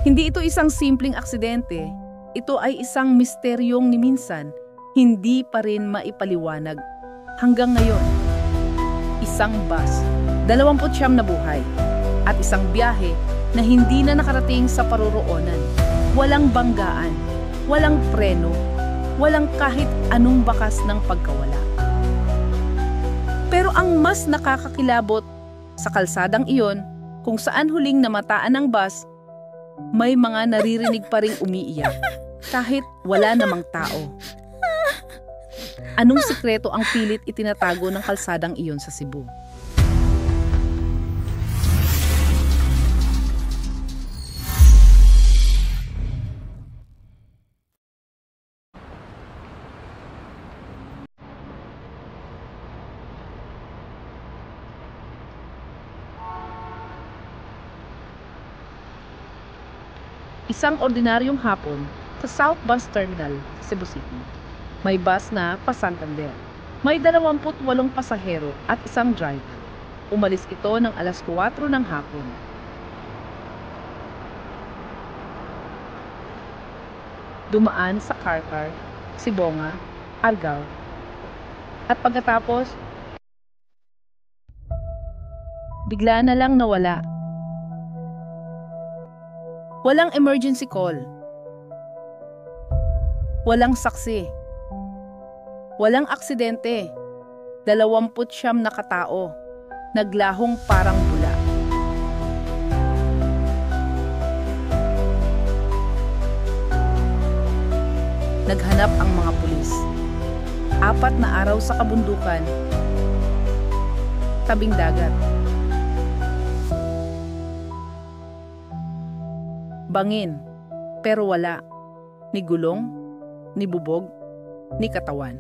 Hindi ito isang simpleng aksidente, ito ay isang misteryong ni minsan hindi pa rin maipaliwanag. Hanggang ngayon, isang bus, 29 na buhay, at isang biyahe na hindi na nakarating sa paroroonan. Walang banggaan, walang preno, walang kahit anong bakas ng pagkawala. Pero ang mas nakakakilabot sa kalsadang iyon, kung saan huling namataan ang bus, may mga naririnig pa ring umiiyak kahit wala namang tao. Anong sikreto ang pilit itinatago ng kalsadang iyon sa Cebu? Isang ordinaryong hapon sa South Bus Terminal sa Cebu City. May bus na pa-Santander. May 28 pasahero at isang driver. Umalis ito ng alas 4 ng hapon. Dumaan sa Carcar, Sibonga, Argao. At pagkatapos, bigla na lang nawala. Walang emergency call. Walang saksi. Walang aksidente. 29 na katao. Naglahong parang bula. Naghanap ang mga pulis. 4 na araw sa kabundukan. Tabing dagat. Bangin, pero wala. Ni gulong, ni bubog, ni katawan.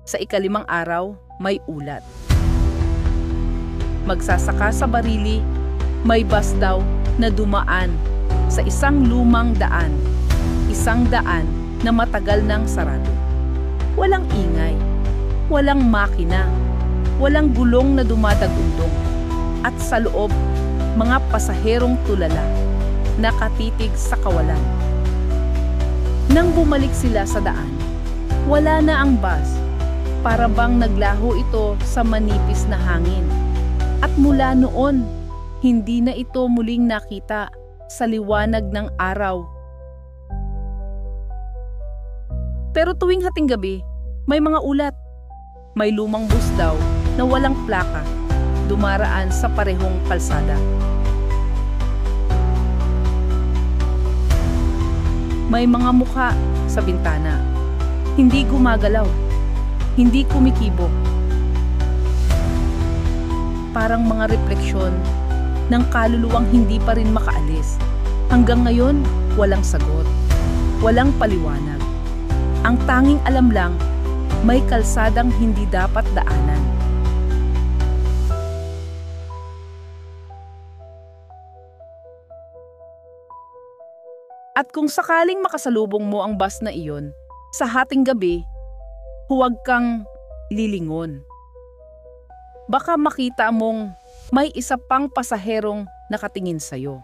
Sa ika-5 araw, may ulat. Magsasaka sa Barili, may bus daw na dumaan sa isang lumang daan. Isang daan na matagal nang sarado. Walang ingay, walang makina, walang gulong na dumadagundong. At sa loob, mga pasaherong tulala, nakatitig sa kawalan. Nang bumalik sila sa daan, wala na ang bus. Para bang naglaho ito sa manipis na hangin. At mula noon, hindi na ito muling nakita sa liwanag ng araw. Pero tuwing hating gabi, may mga ulat. May lumang bus daw na walang plaka, dumaraan sa parehong kalsada. May mga mukha sa bintana, hindi gumagalaw. Hindi kumikibo. Parang mga refleksyon ng kaluluwang hindi pa rin makaalis. Hanggang ngayon, walang sagot. Walang paliwanag. Ang tanging alam lang, may kalsadang hindi dapat daanan. At kung sakaling makasalubong mo ang bus na iyon, sa hating gabi, huwag kang lilingon. Baka makita mong may isa pang pasaherong nakatingin sa'yo.